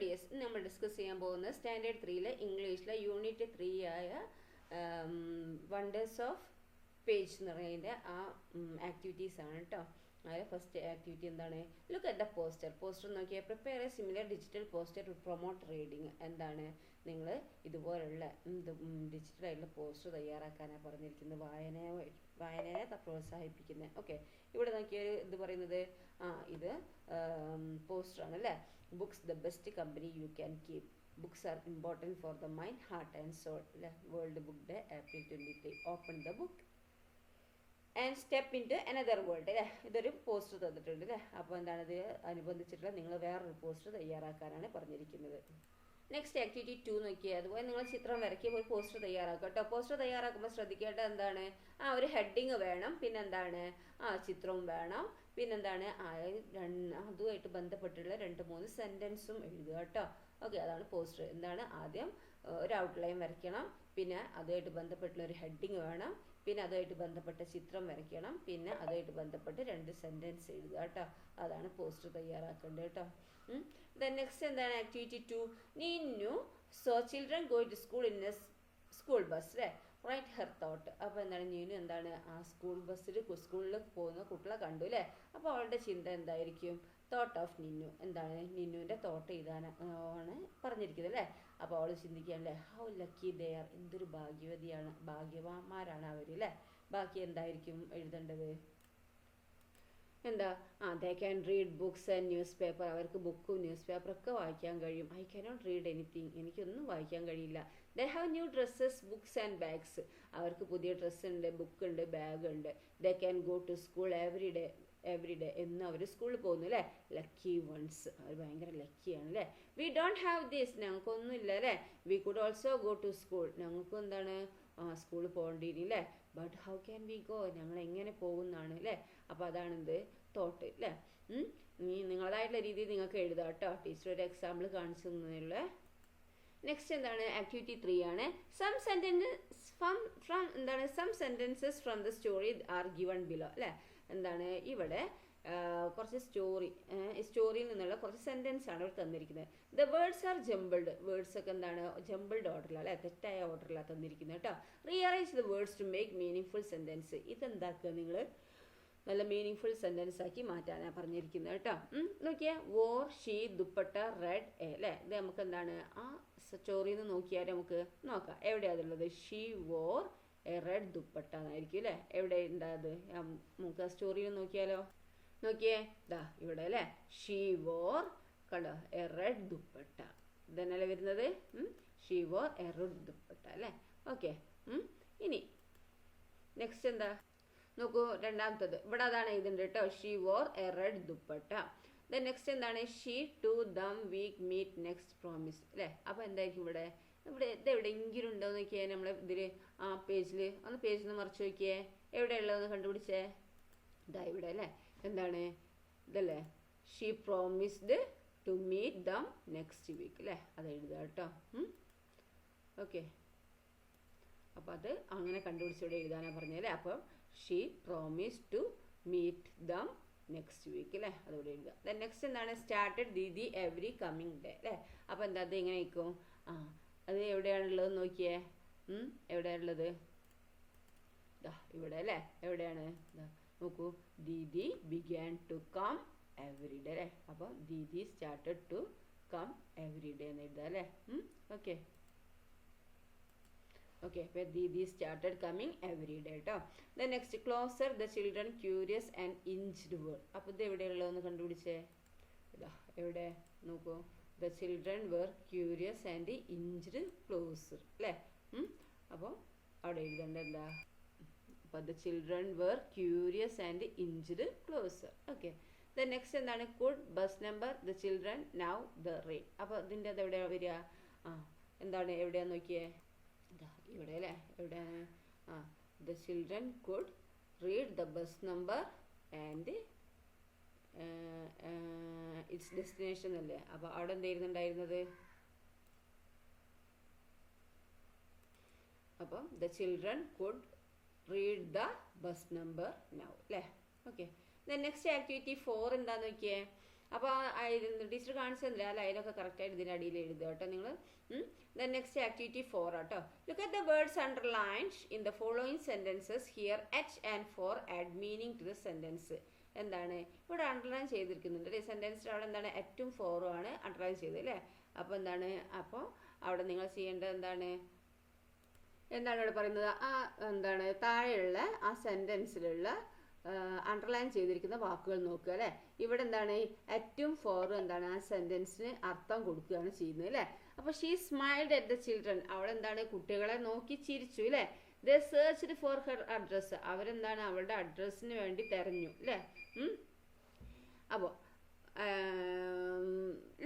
Dears നമ്മൾ discuss ചെയ്യാൻ പോകുന്നത് സ്റ്റാൻഡേർഡ് 3-ലെ ഇംഗ്ലീഷിലെ യൂണിറ്റ് 3 ആയ വണ്ടേഴ്സ് ഓഫ് പേജ് എന്ന് പറയുന്നതിൻ്റെ ആ ആക്ടിവിറ്റീസ് ആണ് കേട്ടോ. അതിൽ ഫസ്റ്റ് ആക്ടിവിറ്റി എന്താണ്? ലുക്ക് അറ്റ് ദ പോസ്റ്റർ നോക്കിയാൽ prepare a similar digital poster to promote reading. എന്താണ് നിങ്ങൾ ഇതുപോലുള്ള ഡിജിറ്റലായിട്ടുള്ള പോസ്റ്റർ തയ്യാറാക്കാനാണ് പറഞ്ഞിരിക്കുന്നത്, വായനയെ പ്രോത്സാഹിപ്പിക്കുന്നത്. ഓക്കെ, ഇവിടെ നോക്കിയാൽ ഇത് പറയുന്നത് ഇത് പോസ്റ്ററാണ് അല്ലേ. Books the best company you can keep. Books are important for the mind, heart and soul അല്ലേ. World book day April 23. Open the book and step in to another world അല്ലേ. ഇതൊരു പോസ്റ്റർ തന്നിട്ടുണ്ട് അല്ലേ. അപ്പോൾ എന്താണിത് അനുബന്ധിച്ചിട്ടുള്ള നിങ്ങൾ വേറൊരു പോസ്റ്റർ തയ്യാറാക്കാനാണ് പറഞ്ഞിരിക്കുന്നത്. നെക്സ്റ്റ് ആക്ടിവിറ്റി 2 നോക്കിയാൽ അതുപോലെ നിങ്ങൾ ചിത്രം വരയ്ക്കുക, ഒരു പോസ്റ്റർ തയ്യാറാക്കുക കേട്ടോ. പോസ്റ്റർ തയ്യാറാക്കുമ്പോൾ ശ്രദ്ധിക്കേണ്ടത് എന്താണ്? ഒരു ഹെഡിങ് വേണം, പിന്നെന്താണ് ചിത്രവും വേണം, പിന്നെന്താണ് അതുമായിട്ട് ബന്ധപ്പെട്ടുള്ള 2-3 സെൻറ്റൻസും എഴുതുക കേട്ടോ. ഓക്കെ, അതാണ് പോസ്റ്റർ. എന്താണ്? ആദ്യം ഒരു ഔട്ട്ലൈൻ വരയ്ക്കണം, പിന്നെ അതുമായിട്ട് ബന്ധപ്പെട്ടുള്ള ഒരു ഹെഡിങ് വേണം, പിന്നെ അതുമായിട്ട് ബന്ധപ്പെട്ട ചിത്രം വരയ്ക്കണം, പിന്നെ അതുമായിട്ട് ബന്ധപ്പെട്ട് 2 സെൻറ്റൻസ് എഴുതുക കേട്ടോ. അതാണ് പോസ്റ്റർ തയ്യാറാക്കേണ്ടത് കേട്ടോ. ദെൻ നെക്സ്റ്റ് എന്താണ്? Activity 2. Neenu so children going to school in a school bus അല്ലേ. Right her thought. അപ്പോൾ എന്താണ്? നീനു എന്താണ് ആ സ്കൂൾ ബസ്സിൽ സ്കൂളിൽ പോകുന്ന കുട്ടികളെ കണ്ടു അല്ലേ. അപ്പോൾ അവളുടെ ചിന്ത എന്തായിരിക്കും? തോട്ട് ഓഫ് നിന്നു. എന്താണ്? നിന്നുവിൻ്റെ തോട്ട് എഴുതാനാണ് പറഞ്ഞിരിക്കുന്നത് അല്ലേ. അപ്പോൾ അവൾ ചിന്തിക്കുകയല്ലേ, ഹൗ ലക്കി ദേ ആർ. എന്തൊരു ഭാഗ്യവാന്മാരാണ് അവർ അല്ലേ. ബാക്കി എന്തായിരിക്കും എഴുതേണ്ടത്? എന്താ? They can read books and newspaper. അവർക്ക് ബുക്കും ന്യൂസ് പേപ്പറൊക്കെ വായിക്കാൻ കഴിയും. I cannot read anything. എനിക്കൊന്നും വായിക്കാൻ കഴിയില്ല. They have new dresses, books and bags. അവർക്ക് പുതിയ ഡ്രസ്സ് ഉണ്ട്, ബുക്ക് ഉണ്ട്, ബാഗ് ഉണ്ട്. They can go to school every day എന്നും അവർ സ്കൂളിൽ പോകുന്നു അല്ലേ. Lucky once. അവർ ഭയങ്കര ലക്കിയാണ് അല്ലേ. We don't have this. ഞങ്ങൾക്കൊന്നുമില്ല അല്ലേ. We could also go to school. ഞങ്ങൾക്ക് എന്താണ് സ്കൂളിൽ പോകേണ്ടിയില്ല അല്ലേ. But how can we go. ഞങ്ങൾ എങ്ങനെ പോകുന്നതാണ് അല്ലേ. അപ്പോൾ അതാണെന്ത് തോട്ട് അല്ലേ. നിങ്ങളതായിട്ടുള്ള രീതിയിൽ നിങ്ങൾക്ക് എഴുതാം കേട്ടോ. ടീച്ചർ ഒരു എക്സാമ്പിൾ കാണിച്ചു തന്നുള്ള. നെക്സ്റ്റ് എന്താണ്? ആക്ടിവിറ്റി 3 ആണ്. Some sentences from the story are given below അല്ലേ. എന്താണ്? ഇവിടെ കുറച്ച് സ്റ്റോറിയിൽ നിന്നുള്ള കുറച്ച് സെൻറ്റൻസ് ആണ് ഇവിടെ തന്നിരിക്കുന്നത്. The words are jumbled. Words ഒക്കെ എന്താണ്? ജംബിൾഡ് ഓർഡറിലാണ് അല്ലേ, തെറ്റായ ഓർഡറിലാണ് തന്നിരിക്കുന്നത് കേട്ടോ. Rearrange the words to make meaning sentence. ഇതെന്താക്കുക നിങ്ങൾ നല്ല മീനിങ് സെൻറ്റൻസ് ആക്കി മാറ്റാനാണ് പറഞ്ഞിരിക്കുന്നത് കേട്ടോ. നോക്കിയാൽ വോർ, ഷീ, ദുപ്പട്ട, റെഡ് അല്ലേ. ഇത് നമുക്ക് എന്താണ് സ്റ്റോറിയിൽ നിന്ന് നോക്കിയാൽ നമുക്ക് നോക്കാം എവിടെയാണ് അതുള്ളത്. She wore a red dupatta എന്നായിരിക്കും അല്ലേ. എവിടെ ഉണ്ടായത്? നമുക്ക് ആ സ്റ്റോറിയിൽ നോക്കിയാലോ. നോക്കിയേ, ഇവിടെ അല്ലേ. ഷീ വോർ കണ്ടോ എ റെഡ് ദുപ്പട്ട. ഇതന്നല്ലേ വരുന്നത്. She wore a red dupatta അല്ലേ. ഓക്കെ, ഇനി നെക്സ്റ്റ് എന്താ നോക്കൂ. രണ്ടാമത്തത് ഇവിടെ അതാണ് എഴുതുന്നുണ്ട് കേട്ടോ. She wore a red dupatta. Then next എന്താണ്? She to them week meet next promise അല്ലേ. അപ്പോൾ എന്തായിരിക്കും ഇവിടെ? ഇത് എവിടെയെങ്കിലും ഉണ്ടോ എന്ന് നോക്കിയേ. നമ്മൾ ഇതിൽ പേജിൽ ഒന്ന് മറിച്ച് നോക്കിയേ. എവിടെയുള്ളതെന്ന് കണ്ടുപിടിച്ചേ. ഇതാ ഇവിടെ അല്ലേ. എന്താണ് ഇതല്ലേ? She promised to meet them next week അല്ലേ. അത് എഴുതുക കേട്ടോ. ഓക്കെ, അപ്പോൾ അത് അങ്ങനെ കണ്ടുപിടിച്ചിവിടെ എഴുതാനാണ് പറഞ്ഞല്ലേ. അപ്പം she promise to meet them next week അല്ലേ. അതിവിടെ എഴുതുക. ദെൻ നെക്സ്റ്റ് എന്താണ്? Started Didi every coming day അല്ലേ. അപ്പോൾ എന്താ അത് എങ്ങനെ ആയിരിക്കും? അത് എവിടെയാണുള്ളത് നോക്കിയേ. എവിടെയാണുള്ളത്? ഇവിടെ അല്ലേ. എവിടെയാണ്? നോക്കൂ. Didi began to come every day അല്ലേ. അപ്പോൾ Didi started to come every day എന്ന് എഴുതാം അല്ലേ. ഓക്കെ ഓക്കെ, അപ്പോൾ Didi started coming every day കേട്ടോ. Then next closer the children curious and inched word. അപ്പോൾ ഇത് എവിടെയുള്ളതെന്ന് കണ്ടുപിടിച്ചേ. എവിടെ നോക്കൂ. The children were curious and inched closer അല്ലേ. അപ്പോൾ അവിടെ എഴുതേണ്ട എന്താ? അപ്പോൾ the children were curious and inched closer. Okay, then next എന്താണ്? Could bus number the children now the rain. അപ്പോൾ ഇതിൻ്റെ അത് എവിടെയാണ് വരിക? എന്താണ് എവിടെയാന്ന് നോക്കിയേ. ഇവിടെ അല്ലേ. എവിടെയാണ്? The children could read the bus number and it's destination അല്ലേ. അപ്പോൾ അവിടെ എന്തായിരുന്നുണ്ടായിരുന്നത്? അപ്പം the children could read the bus number now അല്ലേ. ഓക്കെ, ദെൻ നെക്സ്റ്റ് ആക്ടിവിറ്റി 4 എന്താന്ന് നോക്കിയേ. അപ്പോൾ ടീച്ചർ കാണിച്ചു തന്നില്ല ആ ലൈനൊക്കെ കറക്റ്റായിട്ട് ഇതിൻ്റെ അടിയിൽ എഴുതുക കേട്ടോ നിങ്ങൾ. ദെൻ നെക്സ്റ്റ് ആക്ടിവിറ്റി 4 ആട്ടോ. Look at the words underlined in the following sentences. Here H and for add meaning to the sentence. എന്താണ് ഇവിടെ അണ്ടർലൈൻ ചെയ്തിരിക്കുന്നുണ്ട് അല്ലേ? സെൻറ്റൻസിൽ അവിടെ എന്താണ് എറ്റും ഫോറും ആണ് അണ്ടർലൈൻ ചെയ്തത് അല്ലേ? അപ്പോൾ എന്താണ്, അപ്പോൾ അവിടെ നിങ്ങൾ ചെയ്യേണ്ടത് എന്താണ് ഇവിടെ പറയുന്നത്, ആ എന്താണ് താഴെയുള്ള ആ സെൻറ്റൻസിലുള്ള അണ്ടർലൈൻ ചെയ്തിരിക്കുന്ന വാക്കുകൾ നോക്കുക അല്ലേ? ഇവിടെ എന്താണ് എറ്റും ഫോറും എന്താണ് ആ സെൻറ്റൻസിന് അർത്ഥം കൊടുക്കുകയാണ് ചെയ്യുന്നത് അല്ലേ? അപ്പോൾ she smiled at the children, അവളെന്താണ് കുട്ടികളെ നോക്കി ചിരിച്ചു അല്ലേ? They searched for her address, അവരെന്താണ് അവളുടെ അഡ്രസ്സിന് വേണ്ടി തിരഞ്ഞു അല്ലേ? അപ്പോൾ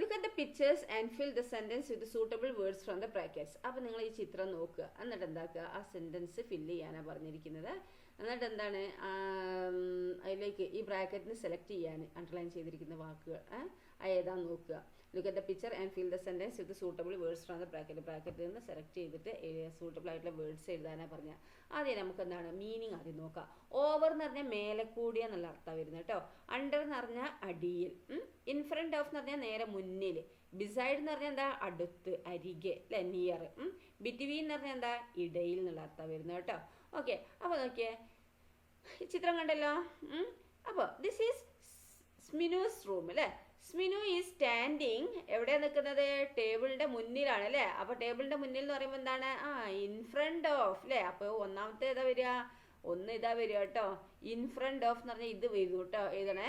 look at the pictures and fill the sentence with suitable words from the brackets. അപ്പോൾ നിങ്ങൾ ഈ ചിത്രം നോക്കുക, എന്നിട്ട് എന്താക്കുക ആ സെൻറ്റൻസ് ഫില്ല് ചെയ്യാനാണ് പറഞ്ഞിരിക്കുന്നത്. എന്നിട്ട് എന്താണ് അതിലേക്ക് ഈ ബ്രാക്കറ്റിന് സെലക്ട് ചെയ്യാൻ അണ്ടർലൈൻ ചെയ്തിരിക്കുന്ന വാക്കുകൾ ഏതാന്ന് നോക്കുക. Look at the picture and fill the sentence with suitable words from the ബ്രാക്കറ്റിൽ നിന്ന് സെലക്ട് ചെയ്തിട്ട് സൂട്ടബിൾ ആയിട്ടുള്ള വേർഡ്സ് എഴുതാനാണ് പറഞ്ഞത്. ആദ്യം നമുക്ക് എന്താണ് മീനിങ് ആദ്യം നോക്കാം. ഓവർ എന്ന് പറഞ്ഞാൽ മേലെ കൂടിയ എന്നുള്ള അർത്ഥം വരുന്നത് കേട്ടോ. അണ്ടർ എന്ന് പറഞ്ഞാൽ അടിയിൽ, ഇൻ ഫ്രണ്ട് ഓഫ് എന്ന് പറഞ്ഞാൽ നേരെ മുന്നിൽ, ബിസൈഡ് എന്ന് പറഞ്ഞാൽ എന്താ അടുത്ത് അരികെ അല്ലെ നിയർ, ബിറ്റ്വീൻ എന്ന് പറഞ്ഞാൽ എന്താ ഇടയിൽ എന്നുള്ള അർത്ഥം വരുന്നത് കേട്ടോ. ഓക്കെ, അപ്പോൾ നോക്കിയേ ചിത്രം കണ്ടല്ലോ. അപ്പോൾ ദിസ് ഈസ് സ്മിനൂസ് റൂം അല്ലേ? സ്മിനു ഈസ് സ്റ്റാൻഡിങ് എവിടെയാണ് നിൽക്കുന്നത്? ടേബിളിൻ്റെ മുന്നിലാണ് അല്ലേ? അപ്പോൾ ടേബിളിൻ്റെ മുന്നിൽ എന്ന് പറയുമ്പോൾ എന്താണ് ഇൻ ഫ്രണ്ട് ഓഫ് അല്ലേ? അപ്പോൾ ഒന്നാമത്തെ ഏതാ വരിക? ഒന്ന് ഇതാ വരിക കേട്ടോ. ഇൻ ഫ്രണ്ട് ഓഫ് എന്ന് പറഞ്ഞാൽ ഇത് വരും കേട്ടോ, എഴുതണേ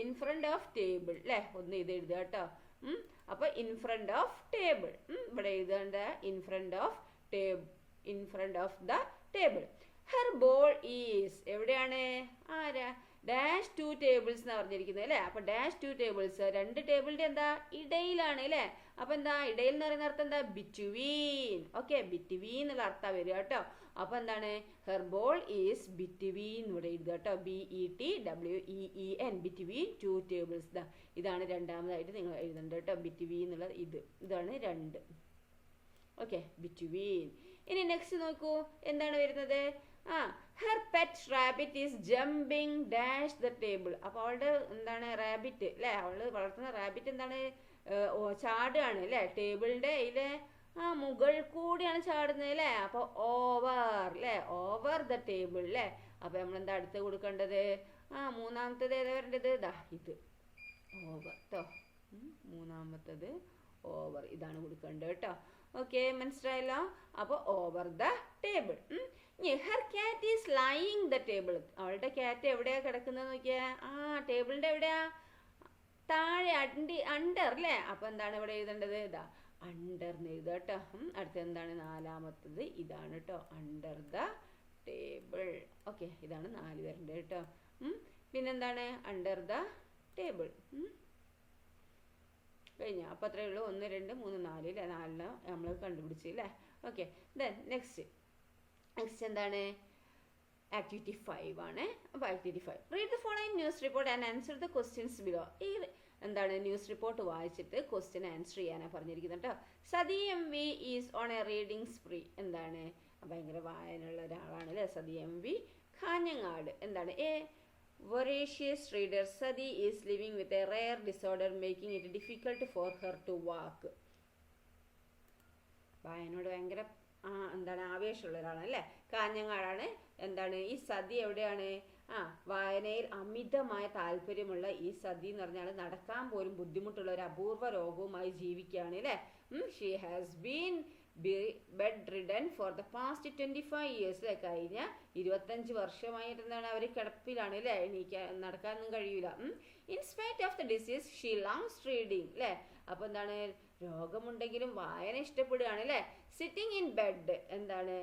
ഇൻ ഫ്രണ്ട് ഓഫ് ടേബിൾ അല്ലേ? ഒന്ന് ഇത് എഴുതുക കേട്ടോ. അപ്പോൾ ഇൻ ഫ്രണ്ട് ഓഫ് ടേബിൾ ഇവിടെ എഴുതേണ്ട in front of the table. Her ball is എവിടെയാണ്? ആരാ ഡാഷ് 2 ടേബിൾസ് എന്നാണ് പറഞ്ഞിരിക്കുന്നത് അല്ലേ? അപ്പോൾ ഡാഷ് 2 ടേബിൾസ് 2 ടേബിളിൻ്റെ എന്താ ഇടയിലാണ് അല്ലേ? അപ്പോൾ എന്താ ഇടയിൽ എന്ന് പറയുന്ന അർത്ഥം എന്താ? ബിറ്റ്വീൻ. ഓക്കെ, ബിറ്റ്വീൻ എന്നുള്ള അർത്ഥം വരിക കേട്ടോ. അപ്പോൾ എന്താണ് ഹെർ ബോൾ ഈസ് ബിറ്റ്വീൻ ഇവിടെ എഴുതുക കേട്ടോ. BETWEEN between 2 tables. ഇതാണ് രണ്ടാമതായിട്ട് നിങ്ങൾ എഴുതേണ്ടത് കേട്ടോ. ബിറ്റ്വീൻ എന്നുള്ള ഇതാണ് 2. Okay, between. ഇനി നെക്സ്റ്റ് നോക്കൂ എന്താണ് വരുന്നത്? Her pet rabbit is jumping dash the table. അപ്പോൾ അവളുടെ എന്താണ് റാബിറ്റ് അല്ലേ? അവൾ വളർത്തുന്ന റാബിറ്റ് എന്താണ് ചാടുകയാണ് അല്ലേ? ടേബിളിൻ്റെ അതിലെ മുകളിൽ കൂടിയാണ് ചാടുന്നത് അല്ലേ? അപ്പോൾ ഓവർ അല്ലേ? ഓവർ ദ ടേബിൾ അല്ലേ? അപ്പോൾ നമ്മളെന്താ അടുത്ത് കൊടുക്കേണ്ടത്? മൂന്നാമത്തത് ഏതാ വരേണ്ടത്? ഇത് ഓവർ കേട്ടോ. മൂന്നാമത്തത് ഓവർ ഇതാണ് കൊടുക്കേണ്ടത് കേട്ടോ. ഓക്കെ, മനസ്സിലായല്ലോ? അപ്പോൾ over the table. Her cat is lying the table. അവളുടെ ക്യാറ്റ് എവിടെയാണ് കിടക്കുന്നത് നോക്കിയാ? ടേബിളിൻ്റെ എവിടെയാ? താഴെ അണ്ടർ അല്ലേ? അപ്പോൾ എന്താണ് ഇവിടെ എഴുതേണ്ടത്? ഇതാ അണ്ടർ എന്ന് എഴുതുക കേട്ടോ. അടുത്ത എന്താണ് നാലാമത്തത്? ഇതാണ് കേട്ടോ, അണ്ടർ ദ ടേബിൾ. ഓക്കെ, ഇതാണ് 4 വരേണ്ടത് കേട്ടോ. പിന്നെന്താണ് അണ്ടർ ദ ടേബിൾ. കഴിഞ്ഞ അപ്പോൾ അത്രയേ ഉള്ളൂ. 1 2 3 4 അല്ലേ? 4 നമ്മൾ കണ്ടുപിടിച്ചു അല്ലേ? ഓക്കെ, ദെൻ നെക്സ്റ്റ് എന്താണ്? ആക്ടിവിറ്റി 5 ആണ്. അപ്പോൾ activity 5 read the following news report and answer the questions below. ഈ എന്താണ് ന്യൂസ് റിപ്പോർട്ട് വായിച്ചിട്ട് ക്വസ്റ്റ്യൻ ആൻസർ ചെയ്യാനാണ് പറഞ്ഞിരിക്കുന്നത് കേട്ടോ. Sathi MV is on a reading spree. എന്താണ് ഭയങ്കര വായനയുള്ള ഒരാളാണ് അല്ലേ സതി MV. കാഞ്ഞങ്ങാട് എന്താണ് voracious reader. Sadi is living with a rare disorder making it difficult for her to walk. വായനോട് ഭയങ്കര എന്താണ് ആവേശമുള്ള ഒരാളാണ് അല്ലേ? കാഞ്ഞങ്ങാടാണ്. എന്താണ് ഈ സതി എവിടെയാണ്? വായനയിൽ അമിതമായ താല്പര്യമുള്ള ഈ സതി എന്ന് പറഞ്ഞാൽ നടക്കാൻ പോലും ബുദ്ധിമുട്ടുള്ള ഒരു അപൂർവ രോഗവുമായി ജീവിക്കുകയാണ് അല്ലേ? She has been bedridden for the past 25 years അല്ലേ? കഴിഞ്ഞ 25 വർഷമായിട്ട് എന്താണ് അവർ കിടപ്പിലാണ് അല്ലേ? നടക്കാനൊന്നും കഴിയൂല. In spite of the disease she loves reading അല്ലേ? അപ്പോൾ എന്താണ് രോഗമുണ്ടെങ്കിലും വായന ഇഷ്ടപ്പെടുകയാണ് അല്ലേ? സിറ്റിംഗ് ഇൻ ബെഡ് എന്താണ്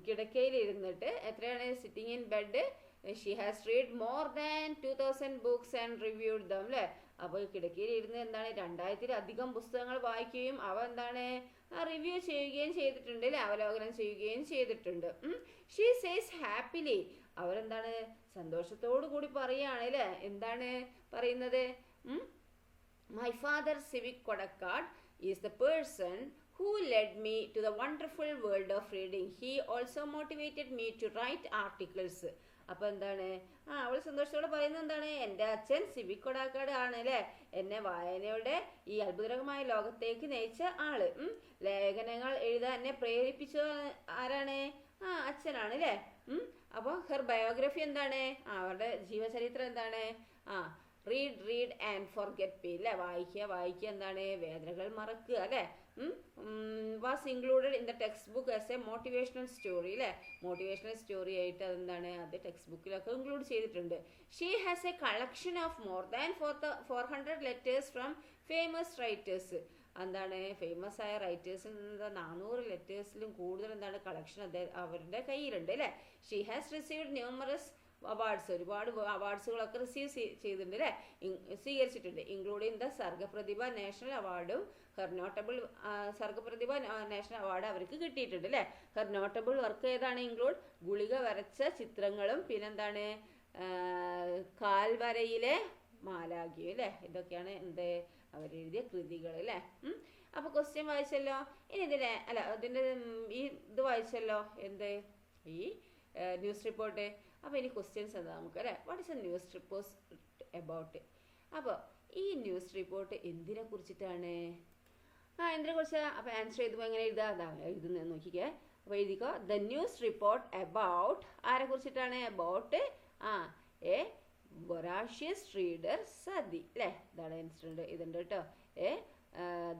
കിടക്കയിൽ ഇരുന്നിട്ട് എത്രയാണ് sitting in bed? She has read more than 2000 books and reviewed dum അല്ലേ? അപ്പോൾ കിടക്കയിൽ ഇരുന്ന് എന്താണ് 2000-ലധികം പുസ്തകങ്ങൾ വായിക്കുകയും അവ എന്താണ് റിവ്യൂ ചെയ്യുകയും ചെയ്തിട്ടുണ്ട് അല്ലേ? അവലോകനം ചെയ്യുകയും ചെയ്തിട്ടുണ്ട്. She says happily. അവരെന്താണ് സന്തോഷത്തോടു കൂടി പറയുകയാണ് അല്ലേ? എന്താണ് പറയുന്നത്? My father civic Kodakkad is the person who led me to the wonderful world of reading. He also motivated me to write articles. അപ്പോൾ എന്താണ്, അവൾ സന്തോഷത്തോടെ പറയുന്നത് എന്താണ്, എൻ്റെ അച്ഛൻ സിവിക് കൊടാക്കാട് ആണ് അല്ലേ, എന്നെ വായനയുടെ ഈ അത്ഭുതകരമായ ലോകത്തേക്ക് നയിച്ച ആള്. ലേഖനങ്ങൾ എഴുതാൻ എന്നെ പ്രേരിപ്പിച്ച ആരാണ്, അച്ഛനാണ് അല്ലേ. അപ്പോൾ ഹെർ ബയോഗ്രഫി എന്താണ്, അവരുടെ ജീവചരിത്രം എന്താണ്, റീഡ് ആൻഡ് ഫോർഗെറ്റ് പീ അല്ലേ, വായിക്കുക എന്താണ്, വേദനകൾ മറക്കുക അല്ലേ. Was included in the text book as A motivational story അല്ലേ, മോട്ടിവേഷണൽ സ്റ്റോറി ആയിട്ട് അതെന്താണ്, അത് ടെക്സ്റ്റ് ബുക്കിലൊക്കെ ഇൻക്ലൂഡ് ചെയ്തിട്ടുണ്ട്. She has A collection of more than 400 letters from famous writers. എന്താണ്, ഫേമസ് ആയ റൈറ്റേഴ്സിൽ നിന്ന് 400 ലെറ്റേഴ്സിലും കൂടുതൽ എന്താണ് കളക്ഷൻ അവരുടെ കയ്യിലുണ്ട് അല്ലേ. She has received numerous awards, ഒരുപാട് അവാർഡ്സുകളൊക്കെ റിസീവ് ചെയ്തിട്ടുണ്ട് അല്ലേ, സ്വീകരിച്ചിട്ടുണ്ട്. ഇൻക്ലൂഡിങ് ദ സർഗപ്രതിഭ നാഷണൽ അവാർഡും ഹെർ നോട്ടബിൾ സർഗപ്രതിഭ നാഷണൽ അവാർഡ് അവർക്ക് കിട്ടിയിട്ടുണ്ട് അല്ലേ. ഹെർ നോട്ടബിൾ വർക്ക് ഏതാണ്, ഇൻക്ലൂഡ് ഗുളിക വരച്ച ചിത്രങ്ങളും പിന്നെന്താണ് കാൽവരയിലെ മാലാഖയും അല്ലേ. ഇതൊക്കെയാണ് എന്ത് അവരെഴുതിയ കൃതികൾ അല്ലേ. അപ്പോൾ ക്വസ്റ്റ്യൻ വായിച്ചല്ലോ. ഇനി ഇതിൻ്റെ ഈ ഇത് വായിച്ചല്ലോ, എന്ത് ഈ ന്യൂസ് റിപ്പോർട്ട്. അപ്പോൾ ഇനി ക്വസ്റ്റ്യൻസ് എന്താ നമുക്ക് അല്ലേ. What is A news report about. അപ്പോൾ ഈ ന്യൂസ് റിപ്പോർട്ട് എന്തിനെ കുറിച്ചിട്ടാണ്, എന്തിനെ കുറിച്ച്. അപ്പോൾ ആൻസർ ചെയ്തുമ്പോൾ എങ്ങനെ എഴുതുക, അതാ എഴുതുന്നത് നോക്കിക്കേ. അപ്പോൾ എഴുതിക്കോ, ദ ന്യൂസ് റിപ്പോർട്ട് എബൌട്ട് ആരെ കുറിച്ചിട്ടാണ്, about a voracious reader Sathi അല്ലേ. ഇതാണ് ആൻസർ, ഇതുണ്ട് കേട്ടോ.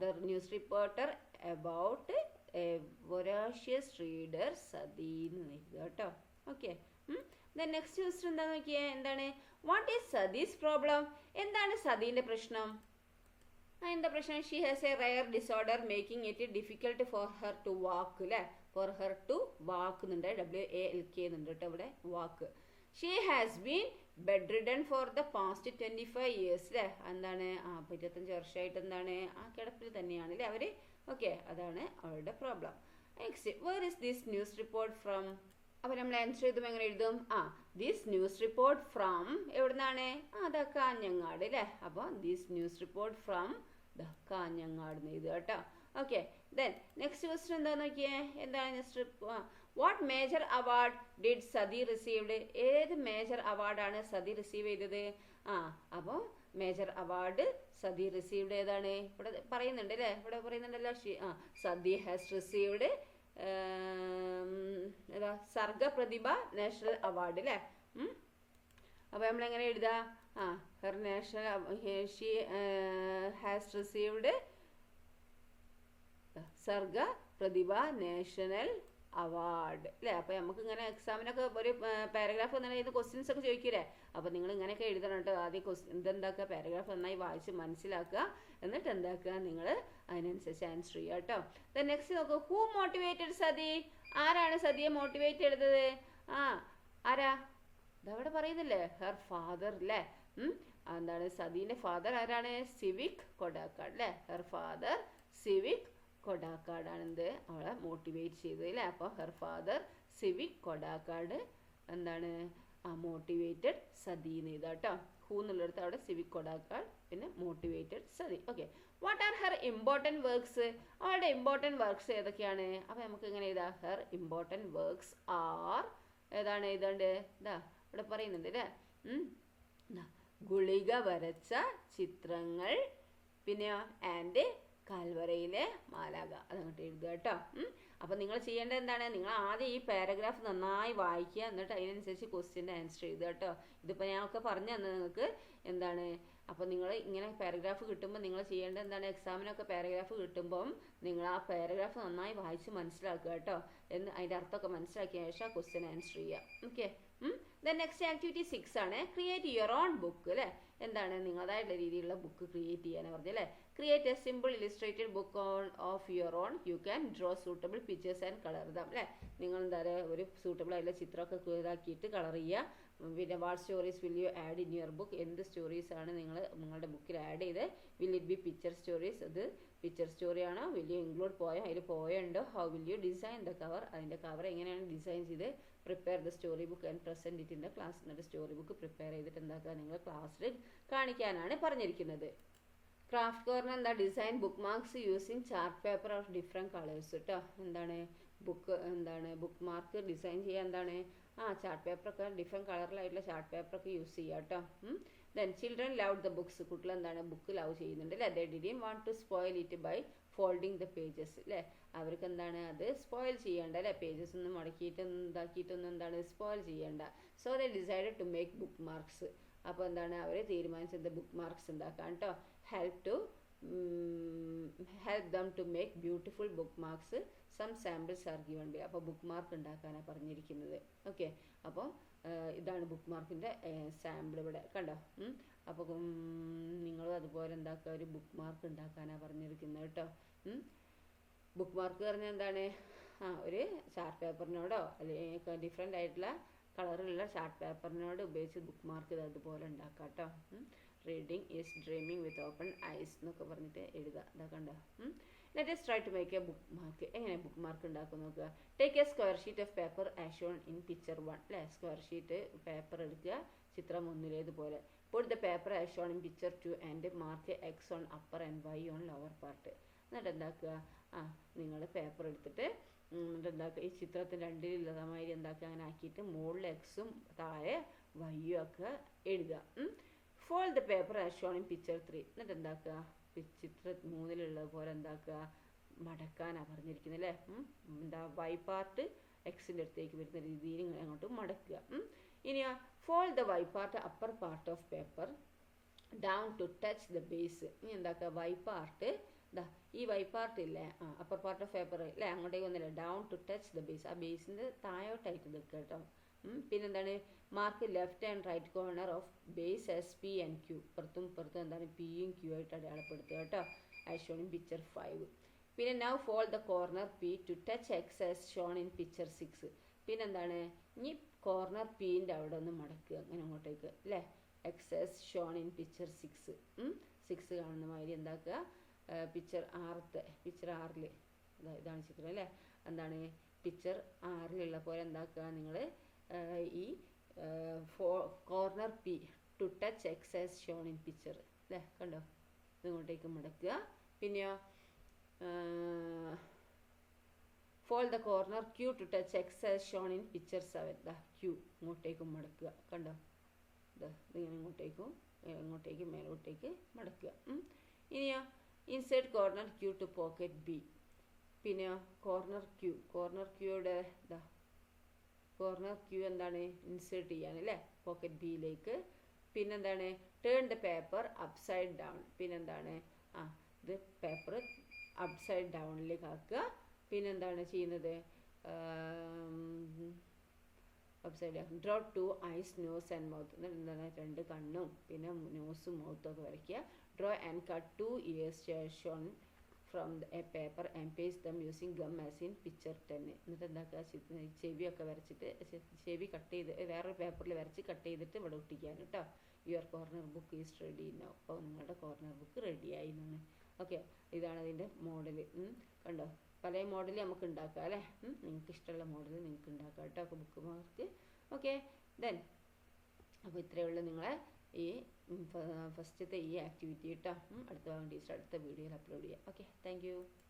The news reporter about a voracious reader Sathi എന്ന് എഴുതുക കേട്ടോ. ഓക്കെ. നെക്സ്റ്റ് ക്വസ്റ്റ്യൻ എന്താ നോക്കിയേ, എന്താണ്, വാട്ട് ഈസ് സതീസ് പ്രോബ്ലം. എന്താണ് സതീൻ്റെ പ്രശ്നം. എന്താ പ്രശ്നം. She has a rare disorder making it difficult for her to walk അല്ലേ. ഫോർ ഹെർ ടു വാക്ക് എന്നുണ്ട്, WALK എന്നുണ്ട് കേട്ടോ ഇവിടെ walk. She has been bedridden for the past 25 years അല്ലേ. എന്താണ് 25 വർഷമായിട്ട് എന്താണ് കിടപ്പിൽ തന്നെയാണ് അല്ലേ അവർ. ഓക്കെ, അതാണ് അവളുടെ problem. Next, where is this news report from. അപ്പോൾ നമ്മൾ ആൻസർ ചെയ്തുമ്പോൾ എങ്ങനെ എഴുതും, ദിസ് ന്യൂസ് റിപ്പോർട്ട് ഫ്രം എവിടുന്നാണ്, ദ കാഞ്ഞങ്ങാട് അല്ലേ. അപ്പോൾ this news report from the Kanhangad എന്ന് എഴുതുക കേട്ടോ. ഓക്കെ. ദെൻ നെക്സ്റ്റ് ക്വസ്റ്റ്യൻ എന്താ നോക്കിയേ, എന്താണ് next, what major award did Sathi received. ഏത് മേജർ അവാർഡാണ് സതി റിസീവ് ചെയ്തത്. അപ്പോൾ മേജർ അവാർഡ് സതി റിസീവ്ഡ് ഏതാണ്, ഇവിടെ പറയുന്നുണ്ട് അല്ലേ, ഇവിടെ പറയുന്നുണ്ടല്ലോ. Sathi has received Sargaprathibha national award അല്ലേ. അപ്പോൾ നമ്മളെങ്ങനെ എഴുതാ, her national she has received Sargaprathibha national award അല്ലേ. അപ്പോൾ നമുക്ക് ഇങ്ങനെ എക്സാമിനൊക്കെ ഒരു പാരഗ്രാഫ് തന്നെ ഇത് ക്വസ്റ്റ്യൻസ് ഒക്കെ ചോദിക്കൂലേ. അപ്പോൾ നിങ്ങൾ ഇങ്ങനെയൊക്കെ എഴുതണം കേട്ടോ. ആദ്യം ഇതെന്താക്കുക, പാരഗ്രാഫ് നന്നായി വായിച്ച് മനസ്സിലാക്കുക, എന്നിട്ട് എന്താക്കുക, നിങ്ങൾ അതിനനുസരിച്ച് ആൻസർ ചെയ്യുക കേട്ടോ. ദെൻ നെക്സ്റ്റ് നോക്കൂ, ഹൂ മോട്ടിവേറ്റഡ് സതി. ആരാണ് സതിയെ മോട്ടിവേറ്റ് ചെയ്തത്. ആരാ, ഇതവിടെ പറയുന്നില്ലേ, ഹെർ ഫാദർ അല്ലേ. എന്താണ് സതീൻ്റെ ഫാദർ ആരാണ്, സിവിക് കൊടാക്കാട് അല്ലേ. ഹെർ ഫാദർ സിവിക് കൊടാക്കാടാണ് എന്ത് അവളെ മോട്ടിവേറ്റ് ചെയ്തത് അല്ലേ. അപ്പോൾ ഹെർ ഫാദർ സിവിക് കൊടാക്കാട് എന്താണ് മോട്ടിവേറ്റഡ് സതി എന്ന് എഴുതാം കേട്ടോ. ഹൂ എന്നുള്ളിടത്ത് അവിടെ സിവിക് കൊടാക്കാട്, പിന്നെ motivated Sathi. Okay. What are her important works. അവളുടെ ഇമ്പോർട്ടൻറ്റ് വർക്ക്സ് ഏതൊക്കെയാണ്. അപ്പോൾ നമുക്ക് ഇങ്ങനെ എഴുതാം, ഹെർ ഇമ്പോർട്ടൻറ്റ് വർക്ക്സ് ആർ ഏതാണ് എഴുതാണ്ട്, ഇതാ ഇവിടെ പറയുന്നുണ്ട് അല്ലേ. ഗുളിക വരച്ച ചിത്രങ്ങൾ, പിന്നെയോ ആൻഡ് കാൽവരയിലെ മാലാഖ, അതങ്ങോട്ട് എഴുതുക കേട്ടോ. അപ്പോൾ നിങ്ങൾ ചെയ്യേണ്ടത് എന്താണ്, നിങ്ങൾ ആദ്യം ഈ പാരഗ്രാഫ് നന്നായി വായിക്കുക, എന്നിട്ട് അതിനനുസരിച്ച് ക്വസ്റ്റ്യൻ്റെ ആൻസർ എഴുതുക കേട്ടോ. ഇതിപ്പോൾ ഞാനൊക്കെ പറഞ്ഞു തന്നെ നിങ്ങൾക്ക് എന്താണ്. അപ്പോൾ നിങ്ങൾ ഇങ്ങനെ പാരഗ്രാഫ് കിട്ടുമ്പോൾ നിങ്ങൾ ചെയ്യേണ്ടത് എന്താണ്, എക്സാമിനൊക്കെ പാരഗ്രാഫ് കിട്ടുമ്പം നിങ്ങൾ ആ പാരഗ്രാഫ് നന്നായി വായിച്ച് മനസ്സിലാക്കുക കേട്ടോ. അതിൻ്റെ അർത്ഥമൊക്കെ മനസ്സിലാക്കിയ ശേഷം ക്വസ്റ്റ്യൻ ആൻസർ ചെയ്യുക. ഓക്കെ. ദെൻ നെക്സ്റ്റ് ആക്ടിവിറ്റി 6 ആണ്, ക്രിയേറ്റ് യുവർ ഓൺ ബുക്ക് അല്ലേ. എന്താണ് നിങ്ങളുടേതായിട്ടുള്ള രീതിയിലുള്ള ബുക്ക് ക്രിയേറ്റ് ചെയ്യാൻ പറഞ്ഞത് അല്ലേ. Create A simple illustrated book of your own. You can draw suitable pictures and colour dum അല്ലേ. നിങ്ങൾ എന്താ പറയുക, ഒരു സൂട്ടബിൾ ആയിട്ടുള്ള ചിത്രമൊക്കെ ഇതാക്കിയിട്ട് കളർ ചെയ്യുക. പിന്നെ what stories will you add in your book. എന്ത് സ്റ്റോറീസാണ് നിങ്ങൾ നിങ്ങളുടെ ബുക്കിൽ ആഡ് ചെയ്ത്. Will it be picture stories, അത് പിക്ചർ സ്റ്റോറി ആണോ. വിൽ യു ഇൻക്ലൂഡ് പോയോ, അതിൽ പോയുണ്ടോ. How will you design the cover, അതിൻ്റെ കവർ എങ്ങനെയാണ് ഡിസൈൻ ചെയ്ത്. Prepare the story book and present it in the class. എന്നിട്ട് സ്റ്റോറി ബുക്ക് പ്രിപ്പയർ ചെയ്തിട്ട് എന്താക്കുക, നിങ്ങൾ ക്ലാസ്സിൽ കാണിക്കാനാണ് പറഞ്ഞിരിക്കുന്നത്. ക്രാഫ്റ്റ് കോർണർ എന്താ, design book marks using chart paper of different colours കേട്ടോ. എന്താണ് ബുക്ക് മാർക്ക് ഡിസൈൻ ചെയ്യാൻ എന്താണ് ചാർട്ട് പേപ്പറൊക്കെ ഡിഫറെൻറ്റ് കളറിലായിട്ടുള്ള ചാർട്ട് പേപ്പറൊക്കെ യൂസ് ചെയ്യുക കേട്ടോ. Then children love the books, കുട്ടികൾ എന്താണ് ബുക്ക് ലവ് ചെയ്യുന്നുണ്ട് അല്ലേ. They didn't want to spoil it by folding the pages അല്ലേ. അവർക്ക് എന്താണ് അത് സ്പോയിൽ ചെയ്യേണ്ട അല്ലേ, പേജസ് ഒന്നും മടക്കിയിട്ടൊന്നും ഇതാക്കിയിട്ടൊന്നും എന്താണ് സ്പോയിൽ ചെയ്യേണ്ട. So they decided to make bookmarks. അപ്പോൾ എന്താണ് അവർ തീരുമാനിച്ചത് ബുക്ക് മാർക്സ് ഉണ്ടാക്കാൻ കേട്ടോ. Help them to make beautiful bookmarks. Some samples are given below. അപ്പോൾ ബുക്ക് മാർക്ക് ഉണ്ടാക്കാനാണ് പറഞ്ഞിരിക്കുന്നത്. ഓക്കെ, അപ്പോൾ ഇതാണ് ബുക്ക് മാർക്കിൻ്റെ സാമ്പിൾ ഇവിടെ കണ്ടോ. അപ്പോൾ നിങ്ങളും അതുപോലെ എന്താക്കുക, ഒരു ബുക്ക് മാർക്ക് ഉണ്ടാക്കാനാണ് പറഞ്ഞിരിക്കുന്നത് കേട്ടോ. ബുക്ക് മാർക്ക് പറഞ്ഞാൽ എന്താണ്, ഒരു ചാർട്ട് പേപ്പറിനോടോ അല്ലെങ്കിൽ ഡിഫറെൻ്റ് ആയിട്ടുള്ള കളറിലുള്ള ചാർട്ട് പേപ്പറിനോട് ഉപയോഗിച്ച് ബുക്ക് മാർക്ക് അതുപോലെ ഉണ്ടാക്കാം കേട്ടോ. Reading is dreaming with open eyes എന്നൊക്കെ പറഞ്ഞിട്ട് എഴുതുക. ഇതാ കണ്ടോ. Let us try to make a book mark. എങ്ങനെ ബുക്ക് മാർക്ക് ഉണ്ടാക്കും നോക്കുക. Take a square sheet of paper as shown in picture 1 അല്ലേ. സ്ക്വയർ ഷീറ്റ് പേപ്പർ എടുക്കുക ചിത്രം 1 put the paper as shown in picture 2 and mark X on upper and Y on lower part. എന്നിട്ട് എന്താക്കുക, നിങ്ങൾ paper എടുത്തിട്ട് എന്നിട്ട് എന്താക്കുക, ഈ ചിത്രത്തിന് രണ്ടിലുള്ളതായി എന്താക്കുക, അങ്ങനെ ആക്കിയിട്ട് മുകളിൽ എക്സും താഴെ വൈയും ഒക്കെ എഴുതുക. Fold the paper as shown in picture 3. എന്നിട്ട് എന്താക്കുക, ചിത്ര 3 പോലെ എന്താക്കുക, മടക്കാനാണ് പറഞ്ഞിരിക്കുന്നത് അല്ലേ. എന്താ വൈ പാർട്ട് എക്സിൻ്റെ അടുത്തേക്ക് വരുന്ന രീതിയിൽ ഇങ്ങനെ അങ്ങോട്ട് മടക്കുക. ഇനിയോ fold the Y part upper part of paper down to touch the base. ഇനി എന്താക്കുക, വൈ പാർട്ട് ഇതാ ഈ വൈ പാർട്ട് ഇല്ലേ, അപ്പർ പാർട്ട് ഓഫ് പേപ്പർ അല്ലേ, അങ്ങോട്ടേക്ക് വന്നില്ല, down to touch the base, ആ ബേസിൻ്റെ താഴോട്ടായിട്ട് നിൽക്കുക കേട്ടോ. പിന്നെന്താണ്, mark left and right corner of base as P and Q. ഇപ്പുറത്തും എന്താണ് പിയും ക്യൂ ആയിട്ട് അടയാളപ്പെടുത്തുക കേട്ടോ. As shown in picture 5. പിന്നെ now fold the corner P to touch X as shown in picture 6. പിന്നെന്താണ്, ഇനി കോർണർ പീൻ്റെ അവിടെ ഒന്ന് മടക്കുക അങ്ങനെ അങ്ങോട്ടേക്ക് അല്ലേ. X as shown in picture 6. 6 കാണുന്ന മാതിരി എന്താക്കുക, പിക്ചർ 6 ഇതാണ് ചിത്രം അല്ലേ. എന്താണ് പിക്ചർ 6 പോലെ എന്താക്കുക, നിങ്ങൾ ഈ corner P to touch X as shown in picture അല്ലേ, കണ്ടോ, ഇങ്ങോട്ടേക്ക് മടക്കുക. പിന്നെയോ fold the corner Q to touch X as shown in picture 7. Q ഇങ്ങോട്ടേക്കും മടക്കുക കണ്ടോ, ഇതിങ്ങനെ ഇങ്ങോട്ടേക്ക് മേലോട്ടേക്ക് മടക്കുക. ഇനിയോ insert corner Q to pocket B. പിന്നെ കോർണർ ക്യൂയുടെ കോർണർ ക്യൂ എന്താണ് ഇൻസേർട്ട് ചെയ്യാൻ അല്ലേ, പോക്കറ്റ് ബിയിലേക്ക്. പിന്നെന്താണ് turn the paper upside down. പിന്നെന്താണ് ഇത് പേപ്പർ അപ്സൈഡ് ഡൗണിലേക്ക് ആക്കുക. പിന്നെന്താണ് ചെയ്യുന്നത്, upside down. Draw 2 eyes nose and mouth. എന്താണ് 2 കണ്ണും പിന്നെ നോസും മൗത്തും ഒക്കെ വരയ്ക്കുക. Draw and cut 2 ears shown from a paper and paste them using gum as in picture 10. എന്നിട്ട് എന്താക്കുക, ചെവിയൊക്കെ വരച്ചിട്ട് ചെവി കട്ട് ചെയ്ത് വേറൊരു പേപ്പറിൽ വരച്ച് കട്ട് ചെയ്തിട്ട് ഇവിടെ ഒട്ടിക്കാൻ കേട്ടോ. Your corner book is ready now. അപ്പോൾ നിങ്ങളുടെ കോർണർ ബുക്ക് റെഡിയായി എന്നാണ്. ഓക്കെ, ഇതാണ് അതിൻ്റെ മോഡൽ. കണ്ടോ, പല മോഡൽ നമുക്ക് ഉണ്ടാക്കാം അല്ലേ. നിങ്ങൾക്ക് ഇഷ്ടമുള്ള മോഡൽ നിങ്ങൾക്ക് ഉണ്ടാക്കാം കേട്ടോ. അപ്പോൾ ബുക്ക് മാർക്ക്. ഓക്കെ, ദെൻ അപ്പോൾ ഇത്രയേ ഉള്ളൂ നിങ്ങളെ ഈ ഫസ്റ്റത്തെ ഈ ആക്ടിവിറ്റി കേട്ടോ. അടുത്ത ടീച്ചർ അടുത്ത വീഡിയോയിൽ അപ്ലോഡ് ചെയ്യാം. Okay, thank you.